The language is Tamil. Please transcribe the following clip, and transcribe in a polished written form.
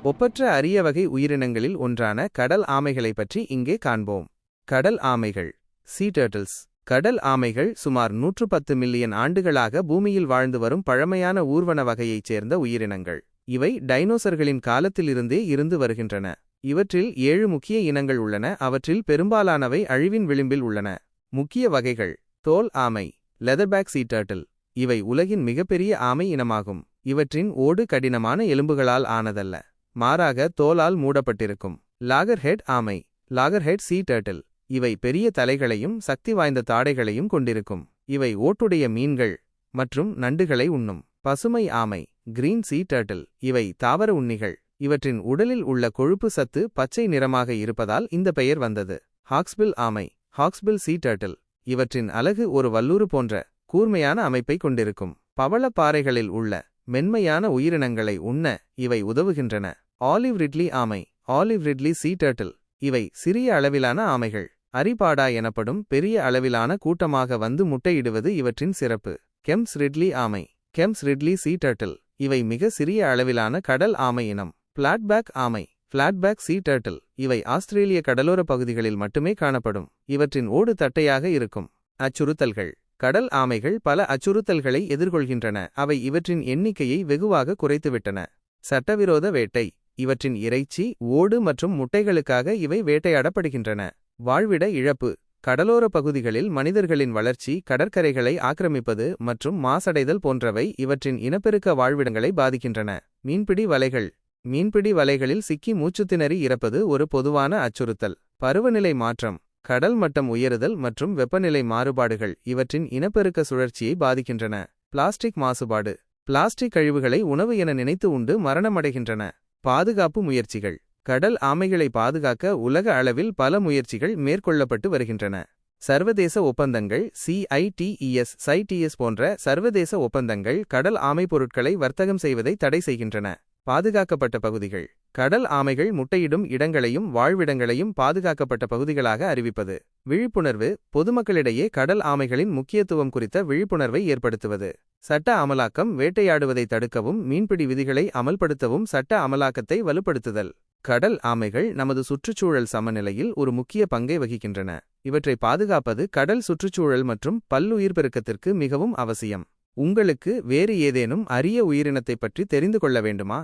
ஒப்பற்ற அரிய வகை உயிரினங்களில் ஒன்றான கடல் ஆமைகளைப் பற்றி இங்கே காண்போம். கடல் ஆமைகள் சீ டர்ட்டில்ஸ். கடல் ஆமைகள் சுமார் 110 மில்லியன் ஆண்டுகளாக பூமியில் வாழ்ந்து வரும் பழமையான ஊர்வன வகையைச் சேர்ந்த உயிரினங்கள். இவை டைனோசர்களின் காலத்திலிருந்தே இருந்து வருகின்றன. இவற்றில் 7 முக்கிய இனங்கள் உள்ளன. அவற்றில் பெரும்பாலானவை அழிவின் விளிம்பில் உள்ளன. முக்கிய வகைகள்: தோல் ஆமை லெதர்பேக் சீ டர்ட்டில். இவை உலகின் மிகப்பெரிய ஆமை இனமாகும். இவற்றின் ஓடு கடினமான எலும்புகளால் ஆனதல்ல, மாறாக தோலால் மூடப்பட்டிருக்கும். லாகர்ஹெட் ஆமை லாகர்ஹெட் சீ டர்ட்டில். இவை பெரிய தலைகளையும் சக்தி வாய்ந்த தாடைகளையும் கொண்டிருக்கும். இவை ஓட்டுடைய மீன்கள் மற்றும் நண்டுகளை உண்ணும். பசுமை ஆமை கிரீன் சீ டர்ட்டில். இவை தாவர உண்ணிகள். இவற்றின் உடலில் உள்ள கொழுப்பு சத்து பச்சை நிறமாக இருப்பதால் இந்த பெயர் வந்தது. ஹாக்ஸ்பில் ஆமை ஹாக்ஸ்பில் சீ டர்ட்டில். இவற்றின் அலகு ஒரு வல்லூறு போன்ற கூர்மையான அமைப்பை கொண்டிருக்கும். பவளப்பாறைகளில் உள்ள மென்மையான உயிரினங்களை உண்ண இவை உதவுகின்றன. ஆலிவ் ரிட்லி ஆமை ஆலிவ் ரிட்லி சீ டர்ட்டில். இவை சிறிய அளவிலான ஆமைகள். அரிபாடா எனப்படும் பெரிய அளவிலான கூட்டமாக வந்து முட்டையிடுவது இவற்றின் சிறப்பு. கெம்ஸ் ரிட்லி ஆமை கெம்ஸ் ரிட்லி சீ டர்ட்டில். இவை மிக சிறிய அளவிலான கடல் ஆமை இனம். பிளாட்பேக் ஆமை பிளாட்பேக் சீ டர்ட்டில். இவை ஆஸ்திரேலிய கடலோர பகுதிகளில் மட்டுமே காணப்படும். இவற்றின் ஓடு தட்டையாக இருக்கும். அச்சுறுத்தல்கள்: கடல் ஆமைகள் பல அச்சுறுத்தல்களை எதிர்கொள்கின்றன. அவை இவற்றின் எண்ணிக்கையை வெகுவாக குறைத்துவிட்டன. சட்டவிரோத வேட்டை. இவற்றின் இறைச்சி, ஓடு மற்றும் முட்டைகளுக்காக இவை வேட்டையாடப்படுகின்றன. வாழ்விட இழப்பு: கடலோர பகுதிகளில் மனிதர்களின் வளர்ச்சி, கடற்கரைகளை ஆக்கிரமிப்பது மற்றும் மாசடைதல் போன்றவை இவற்றின் இனப்பெருக்க வாழ்விடங்களை பாதிக்கின்றன. மீன்பிடி வலைகள் மீன்பிடி வலைகளில் சிக்கி மூச்சுத்திணறி இறப்பது ஒரு பொதுவான அச்சுறுத்தல். பருவநிலை மாற்றம்: கடல் மட்டம் உயருதல் மற்றும் வெப்பநிலை மாறுபாடுகள் இவற்றின் இனப்பெருக்க சுழற்சியை பாதிக்கின்றன. பிளாஸ்டிக் மாசுபாடு: பிளாஸ்டிக் கழிவுகளை உணவு என நினைத்து உண்டு மரணமடைகின்றன. பாதுகாப்பு முயற்சிகள்: கடல் ஆமைகளை பாதுகாக்க உலக அளவில் பல முயற்சிகள் மேற்கொள்ளப்பட்டு வருகின்றன. சர்வதேச ஒப்பந்தங்கள் CITES போன்ற சர்வதேச ஒப்பந்தங்கள் கடல் ஆமை பொருட்களை வர்த்தகம் செய்வதை தடை செய்கின்றன. பாதுகாக்கப்பட்ட பகுதிகள்: கடல் ஆமைகள் முட்டையிடும் இடங்களையும் வாழ்விடங்களையும் பாதுகாக்கப்பட்ட பகுதிகளாக அறிவிப்பது. விழிப்புணர்வு: பொதுமக்களிடையே கடல் ஆமைகளின் முக்கியத்துவம் குறித்த விழிப்புணர்வை ஏற்படுத்துவது. சட்ட அமலாக்கம்: வேட்டையாடுவதை தடுக்கவும் மீன்பிடி விதிகளை அமல்படுத்தவும் சட்ட அமலாக்கத்தை வலுப்படுத்துதல். கடல் ஆமைகள் நமது சுற்றுச்சூழல் சமநிலையில் ஒரு முக்கிய பங்கை வகிக்கின்றன. இவற்றை பாதுகாப்பது கடல் சுற்றுச்சூழல் மற்றும் பல்லுயிர் பெருக்கத்திற்கு மிகவும் அவசியம். உங்களுக்கு வேறு ஏதேனும் அரிய உயிரினத்தைப் பற்றி தெரிந்து கொள்ள வேண்டுமா?